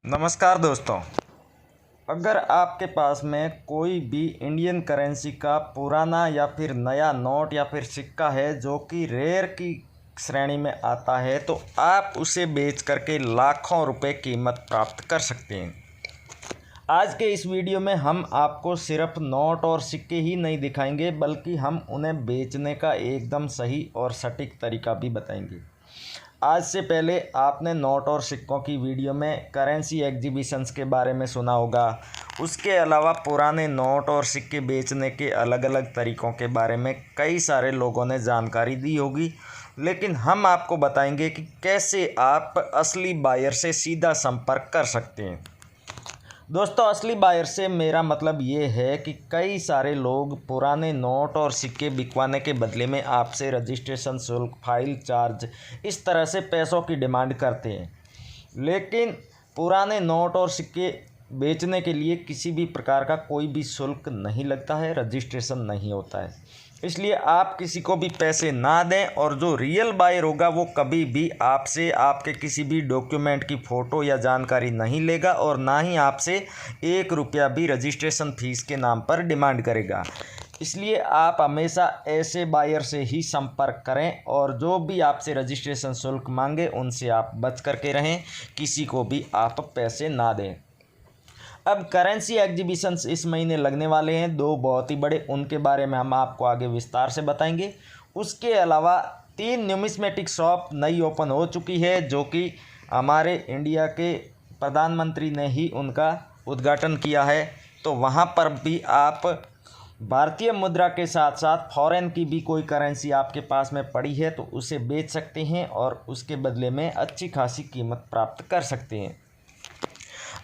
नमस्कार दोस्तों। अगर आपके पास में कोई भी इंडियन करेंसी का पुराना या फिर नया नोट या फिर सिक्का है जो कि रेयर की श्रेणी में आता है, तो आप उसे बेच करके लाखों रुपए कीमत प्राप्त कर सकते हैं। आज के इस वीडियो में हम आपको सिर्फ नोट और सिक्के ही नहीं दिखाएंगे, बल्कि हम उन्हें बेचने का एकदम सही और सटीक तरीका भी बताएंगे। आज से पहले आपने नोट और सिक्कों की वीडियो में करेंसी एग्जीबिशंस के बारे में सुना होगा। उसके अलावा पुराने नोट और सिक्के बेचने के अलग अलग तरीक़ों के बारे में कई सारे लोगों ने जानकारी दी होगी, लेकिन हम आपको बताएंगे कि कैसे आप असली बायर से सीधा संपर्क कर सकते हैं। दोस्तों, असली बायर से मेरा मतलब ये है कि कई सारे लोग पुराने नोट और सिक्के बिकवाने के बदले में आपसे रजिस्ट्रेशन शुल्क, फाइल चार्ज, इस तरह से पैसों की डिमांड करते हैं। लेकिन पुराने नोट और सिक्के बेचने के लिए किसी भी प्रकार का कोई भी शुल्क नहीं लगता है, रजिस्ट्रेशन नहीं होता है। इसलिए आप किसी को भी पैसे ना दें, और जो रियल बायर होगा वो कभी भी आपसे आपके किसी भी डॉक्यूमेंट की फ़ोटो या जानकारी नहीं लेगा, और ना ही आपसे 1 रुपया भी रजिस्ट्रेशन फ़ीस के नाम पर डिमांड करेगा। इसलिए आप हमेशा ऐसे बायर से ही संपर्क करें, और जो भी आपसे रजिस्ट्रेशन शुल्क मांगे उनसे आप बच करके रहें, किसी को भी आप पैसे ना दें। अब करेंसी एग्जीबिशंस इस महीने लगने वाले हैं, 2 बहुत ही बड़े, उनके बारे में हम आपको आगे विस्तार से बताएंगे। उसके अलावा 3 न्यूमिस्मेटिक शॉप नई ओपन हो चुकी है, जो कि हमारे इंडिया के प्रधानमंत्री ने ही उनका उद्घाटन किया है। तो वहां पर भी आप भारतीय मुद्रा के साथ साथ फॉरेन की भी कोई करेंसी आपके पास में पड़ी है तो उसे बेच सकते हैं, और उसके बदले में अच्छी खासी कीमत प्राप्त कर सकते हैं।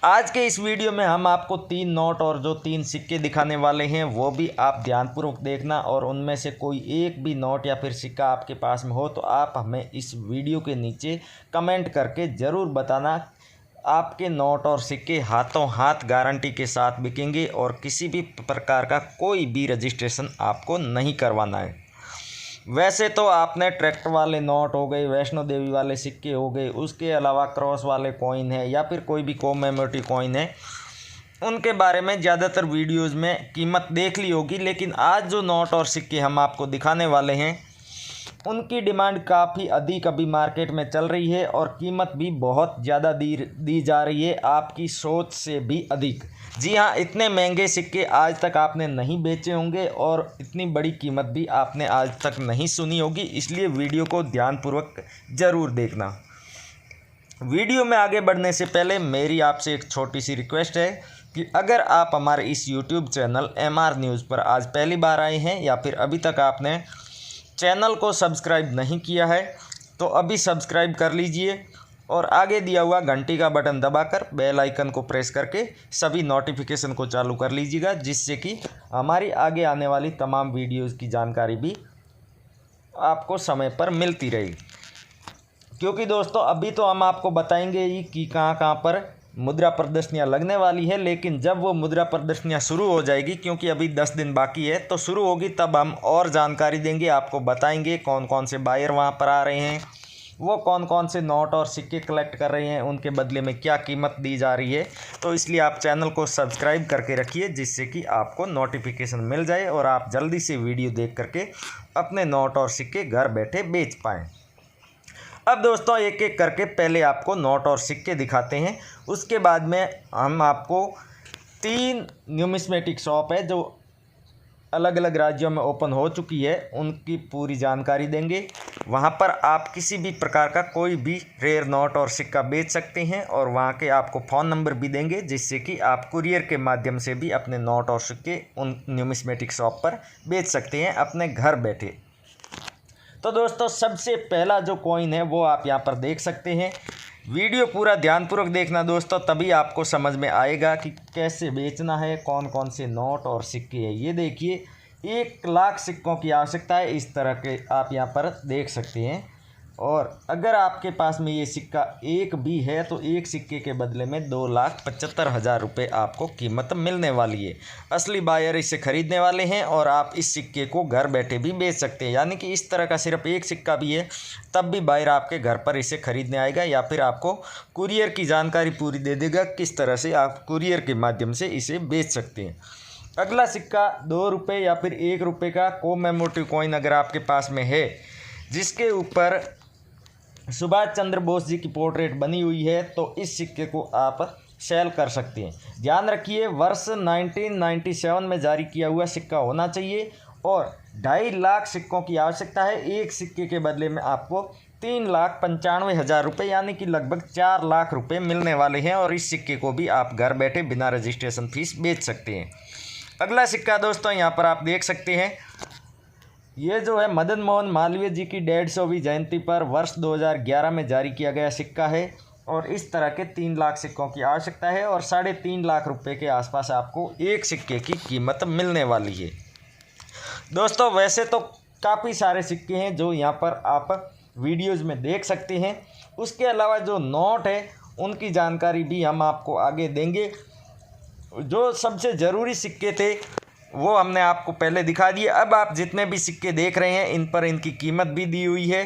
आज के इस वीडियो में हम आपको 3 नोट और जो 3 सिक्के दिखाने वाले हैं वो भी आप ध्यानपूर्वक देखना, और उनमें से कोई एक भी नोट या फिर सिक्का आपके पास में हो तो आप हमें इस वीडियो के नीचे कमेंट करके ज़रूर बताना। आपके नोट और सिक्के हाथों हाथ गारंटी के साथ बिकेंगे, और किसी भी प्रकार का कोई भी रजिस्ट्रेशन आपको नहीं करवाना है। वैसे तो आपने ट्रैक्टर वाले नोट हो गए, वैष्णो देवी वाले सिक्के हो गए, उसके अलावा क्रॉस वाले कॉइन है या फिर कोई भी कॉमेमोरेटिव कॉइन है, उनके बारे में ज़्यादातर वीडियोज़ में कीमत देख ली होगी। लेकिन आज जो नोट और सिक्के हम आपको दिखाने वाले हैं उनकी डिमांड काफ़ी अधिक अभी मार्केट में चल रही है, और कीमत भी बहुत ज़्यादा दी जा रही है, आपकी सोच से भी अधिक। जी हाँ, इतने महंगे सिक्के आज तक आपने नहीं बेचे होंगे, और इतनी बड़ी कीमत भी आपने आज तक नहीं सुनी होगी। इसलिए वीडियो को ध्यानपूर्वक ज़रूर देखना। वीडियो में आगे बढ़ने से पहले मेरी आपसे एक छोटी सी रिक्वेस्ट है कि अगर आप हमारे इस यूट्यूब चैनल MR न्यूज़ पर आज पहली बार आए हैं, या फिर अभी तक आपने चैनल को सब्सक्राइब नहीं किया है, तो अभी सब्सक्राइब कर लीजिए, और आगे दिया हुआ घंटी का बटन दबाकर बेल आइकन को प्रेस करके सभी नोटिफिकेशन को चालू कर लीजिएगा, जिससे कि हमारी आगे आने वाली तमाम वीडियोज़ की जानकारी भी आपको समय पर मिलती रहेगी। क्योंकि दोस्तों, अभी तो हम आपको बताएंगे ही कि कहाँ कहाँ पर मुद्रा प्रदर्शनियाँ लगने वाली है, लेकिन जब वो मुद्रा प्रदर्शनियाँ शुरू हो जाएगी, क्योंकि अभी 10 दिन बाकी है, तो शुरू होगी तब हम और जानकारी देंगे, आपको बताएंगे कौन कौन से बायर वहाँ पर आ रहे हैं, वो कौन कौन से नोट और सिक्के कलेक्ट कर रहे हैं, उनके बदले में क्या कीमत दी जा रही है। तो इसलिए आप चैनल को सब्सक्राइब करके रखिए, जिससे कि आपको नोटिफिकेशन मिल जाए और आप जल्दी से वीडियो देख करके अपने नोट और सिक्के घर बैठे बेच पाएँ। अब दोस्तों, एक एक करके पहले आपको नोट और सिक्के दिखाते हैं, उसके बाद में हम आपको 3 न्यूमिस्मेटिक शॉप है जो अलग अलग राज्यों में ओपन हो चुकी है, उनकी पूरी जानकारी देंगे। वहां पर आप किसी भी प्रकार का कोई भी रेयर नोट और सिक्का बेच सकते हैं, और वहां के आपको फ़ोन नंबर भी देंगे, जिससे कि आप कुरियर के माध्यम से भी अपने नोट और सिक्के उन न्यूमिस्मेटिक शॉप पर बेच सकते हैं अपने घर बैठे। तो दोस्तों, सबसे पहला जो कॉइन है वो आप यहाँ पर देख सकते हैं। वीडियो पूरा ध्यानपूर्वक देखना दोस्तों, तभी आपको समझ में आएगा कि कैसे बेचना है, कौन कौन से नोट और सिक्के हैं। ये देखिए, 1 लाख सिक्कों की आवश्यकता है, इस तरह के आप यहाँ पर देख सकते हैं। और अगर आपके पास में ये सिक्का एक भी है तो एक सिक्के के बदले में 2,75,000 रुपये आपको कीमत मिलने वाली है। असली बायर इसे खरीदने वाले हैं और आप इस सिक्के को घर बैठे भी बेच सकते हैं, यानी कि इस तरह का सिर्फ एक सिक्का भी है तब भी बायर आपके घर पर इसे खरीदने आएगा, या फिर आपको कुरियर की जानकारी पूरी दे देगा किस तरह से आप कुरियर के माध्यम से इसे बेच सकते हैं। अगला सिक्का 2 रुपये या फिर 1 रुपये का कोमेमोरेटिव कॉइन अगर आपके पास में है जिसके ऊपर सुभाष चंद्र बोस जी की पोर्ट्रेट बनी हुई है, तो इस सिक्के को आप सेल कर सकते हैं। ध्यान रखिए वर्ष 1997 में जारी किया हुआ सिक्का होना चाहिए और 2.5 लाख सिक्कों की आवश्यकता है। एक सिक्के के बदले में आपको 3,95,000 रुपये यानी कि लगभग 4 लाख रुपये मिलने वाले हैं और इस सिक्के को भी आप घर बैठे बिना रजिस्ट्रेशन फीस बेच सकते हैं। अगला सिक्का दोस्तों यहाँ पर आप देख सकते हैं, ये जो है मदन मोहन मालवीय जी की 150वीं जयंती पर वर्ष 2011 में जारी किया गया सिक्का है और इस तरह के 3 लाख सिक्कों की आवश्यकता है और 3.5 लाख रुपए के आसपास आपको एक सिक्के की कीमत मिलने वाली है। दोस्तों वैसे तो काफ़ी सारे सिक्के हैं जो यहाँ पर आप वीडियोज़ में देख सकते हैं, उसके अलावा जो नोट है उनकी जानकारी भी हम आपको आगे देंगे। जो सबसे ज़रूरी सिक्के थे वो हमने आपको पहले दिखा दिए। अब आप जितने भी सिक्के देख रहे हैं इन पर इनकी कीमत भी दी हुई है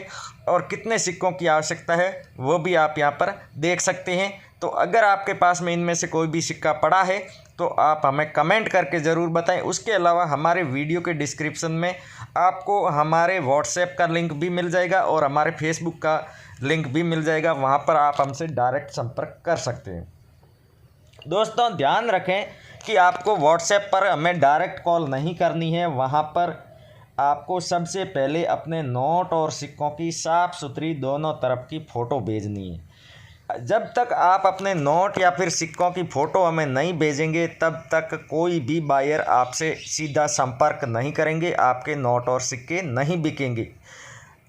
और कितने सिक्कों की आवश्यकता है वो भी आप यहाँ पर देख सकते हैं। तो अगर आपके पास में इनमें से कोई भी सिक्का पड़ा है तो आप हमें कमेंट करके ज़रूर बताएं। उसके अलावा हमारे वीडियो के डिस्क्रिप्शन में आपको हमारे व्हाट्सएप का लिंक भी मिल जाएगा और हमारे फेसबुक का लिंक भी मिल जाएगा, वहाँ पर आप हमसे डायरेक्ट संपर्क कर सकते हैं। दोस्तों ध्यान रखें कि आपको व्हाट्सएप पर हमें डायरेक्ट कॉल नहीं करनी है, वहाँ पर आपको सबसे पहले अपने नोट और सिक्कों की साफ़ सुथरी दोनों तरफ की फ़ोटो भेजनी है। जब तक आप अपने नोट या फिर सिक्कों की फ़ोटो हमें नहीं भेजेंगे तब तक कोई भी बायर आपसे सीधा संपर्क नहीं करेंगे, आपके नोट और सिक्के नहीं बिकेंगे।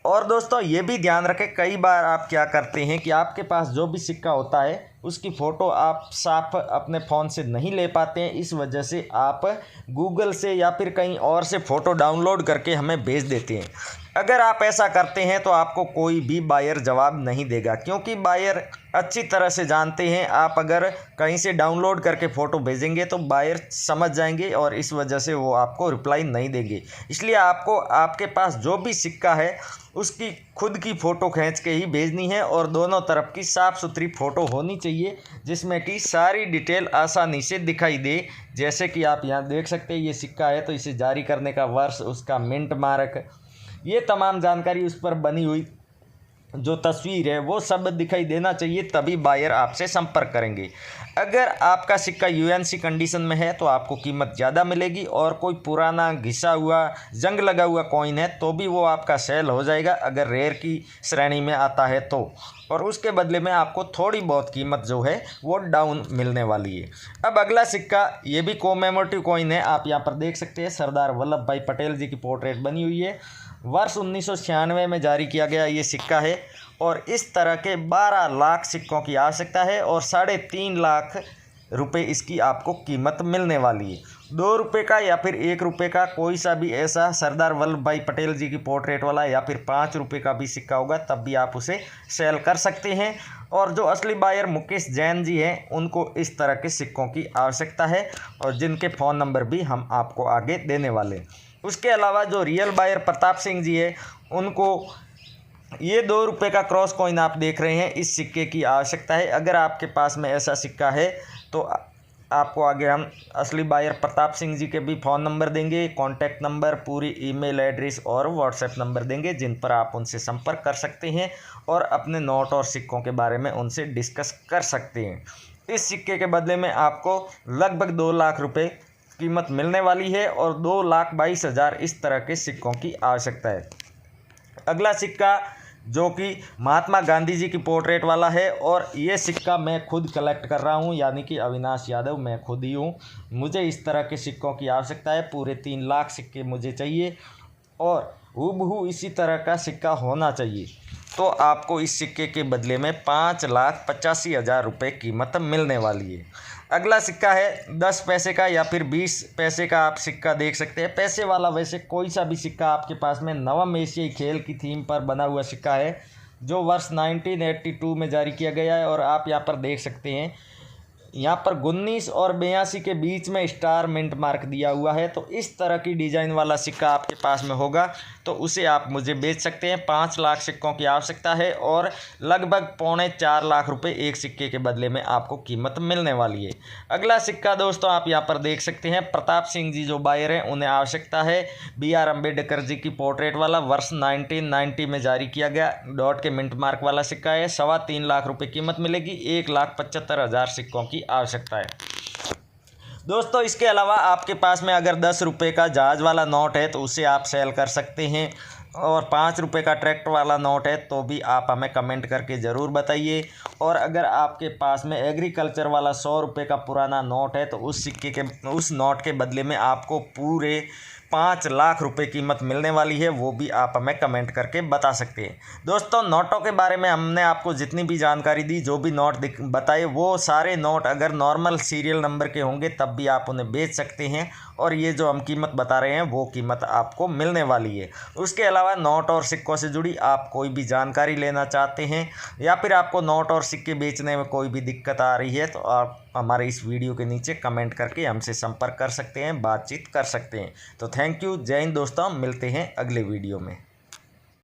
और दोस्तों ये भी ध्यान रखें, कई बार आप क्या करते हैं कि आपके पास जो भी सिक्का होता है उसकी फ़ोटो आप साफ अपने फ़ोन से नहीं ले पाते हैं, इस वजह से आप गूगल से या फिर कहीं और से फ़ोटो डाउनलोड करके हमें भेज देते हैं। अगर आप ऐसा करते हैं तो आपको कोई भी बायर जवाब नहीं देगा, क्योंकि बायर अच्छी तरह से जानते हैं आप अगर कहीं से डाउनलोड करके फ़ोटो भेजेंगे तो बायर समझ जाएंगे और इस वजह से वो आपको रिप्लाई नहीं देंगे। इसलिए आपको आपके पास जो भी सिक्का है उसकी खुद की फ़ोटो खींच के ही भेजनी है और दोनों तरफ की साफ़ सुथरी फ़ोटो होनी चाहिए जिसमें कि सारी डिटेल आसानी से दिखाई दे। जैसे कि आप यहाँ देख सकते हैं ये सिक्का है तो इसे जारी करने का वर्ष, उसका मिंट मार्क, ये तमाम जानकारी उस पर बनी हुई जो तस्वीर है वो सब दिखाई देना चाहिए, तभी बायर आपसे संपर्क करेंगे। अगर आपका सिक्का यूएनसी कंडीशन में है तो आपको कीमत ज़्यादा मिलेगी और कोई पुराना घिसा हुआ जंग लगा हुआ कॉइन है तो भी वो आपका सेल हो जाएगा अगर रेयर की श्रेणी में आता है तो, और उसके बदले में आपको थोड़ी बहुत कीमत जो है वो डाउन मिलने वाली है। अब अगला सिक्का ये भी कोमेमोरेटिव कॉइन है, आप यहाँ पर देख सकते हैं सरदार वल्लभ भाई पटेल जी की पोर्ट्रेट बनी हुई है। वर्ष 1996 में जारी किया गया ये सिक्का है और इस तरह के 12 लाख सिक्कों की आवश्यकता है और 3.5 लाख रुपए इसकी आपको कीमत मिलने वाली है। 2 रुपये का या फिर 1 रुपये का कोई सा भी ऐसा सरदार वल्लभ भाई पटेल जी की पोर्ट्रेट वाला या फिर 5 रुपये का भी सिक्का होगा तब भी आप उसे सेल कर सकते हैं। और जो असली बायर मुकेश जैन जी हैं उनको इस तरह के सिक्कों की आवश्यकता है और जिनके फ़ोन नंबर भी हम आपको आगे देने वाले हैं। उसके अलावा जो रियल बायर प्रताप सिंह जी है उनको ये 2 रुपये का क्रॉस कॉइन आप देख रहे हैं, इस सिक्के की आवश्यकता है। अगर आपके पास में ऐसा सिक्का है तो आपको आगे हम असली बायर प्रताप सिंह जी के भी फ़ोन नंबर देंगे, कॉन्टैक्ट नंबर, पूरी ईमेल एड्रेस और व्हाट्सएप नंबर देंगे जिन पर आप उनसे संपर्क कर सकते हैं और अपने नोट और सिक्कों के बारे में उनसे डिस्कस कर सकते हैं। इस सिक्के के बदले में आपको लगभग 2 लाख रुपये कीमत मिलने वाली है और 2,22,000 इस तरह के सिक्कों की आवश्यकता है। अगला सिक्का जो कि महात्मा गांधी जी की पोर्ट्रेट वाला है और ये सिक्का मैं खुद कलेक्ट कर रहा हूँ, यानी कि अविनाश यादव मैं खुद ही हूँ। मुझे इस तरह के सिक्कों की आवश्यकता है, पूरे 3 लाख सिक्के मुझे चाहिए और हूबहू इसी तरह का सिक्का होना चाहिए। तो आपको इस सिक्के के बदले में 5,85,000 रुपये कीमत मिलने वाली है। अगला सिक्का है 10 पैसे का या फिर 20 पैसे का आप सिक्का देख सकते हैं। पैसे वाला वैसे कोई सा भी सिक्का आपके पास में नवम एशियाई खेल की थीम पर बना हुआ सिक्का है जो वर्ष 1982 में जारी किया गया है। और आप यहाँ पर देख सकते हैं, यहाँ पर 19 और 82 के बीच में स्टार मिंट मार्क दिया हुआ है। तो इस तरह की डिज़ाइन वाला सिक्का आपके पास में होगा तो उसे आप मुझे बेच सकते हैं। 5 लाख सिक्कों की आवश्यकता है और लगभग 3.25 लाख रुपए एक सिक्के के बदले में आपको कीमत मिलने वाली है। अगला सिक्का दोस्तों आप यहाँ पर देख सकते हैं, प्रताप सिंह जी जो बायर हैं उन्हें आवश्यकता है। BR अम्बेडकर जी की पोर्ट्रेट वाला वर्ष 1990 में जारी किया गया डॉट के मिंट मार्क वाला सिक्का है। 3.25 लाख रुपए कीमत मिलेगी। 1,75,000 सिक्कों की आवश्यकता है। दोस्तों इसके अलावा आपके पास में अगर 10 रुपये का जहाज़ वाला नोट है तो उसे आप सेल कर सकते हैं, और 5 रुपये का ट्रैक्टर वाला नोट है तो भी आप हमें कमेंट करके ज़रूर बताइए। और अगर आपके पास में एग्रीकल्चर वाला 100 रुपये का पुराना नोट है तो उस नोट के बदले में आपको पूरे 5 लाख रुपए कीमत मिलने वाली है, वो भी आप हमें कमेंट करके बता सकते हैं। दोस्तों नोटों के बारे में हमने आपको जितनी भी जानकारी दी, जो भी नोट बताए, वो सारे नोट अगर नॉर्मल सीरियल नंबर के होंगे तब भी आप उन्हें बेच सकते हैं, और ये जो हम कीमत बता रहे हैं वो कीमत आपको मिलने वाली है। उसके अलावा नोट और सिक्कों से जुड़ी आप कोई भी जानकारी लेना चाहते हैं या फिर आपको नोट और सिक्के बेचने में कोई भी दिक्कत आ रही है तो आप हमारे इस वीडियो के नीचे कमेंट करके हमसे संपर्क कर सकते हैं, बातचीत कर सकते हैं। तो थैंक यू, जय हिंद दोस्तों, मिलते हैं अगले वीडियो में।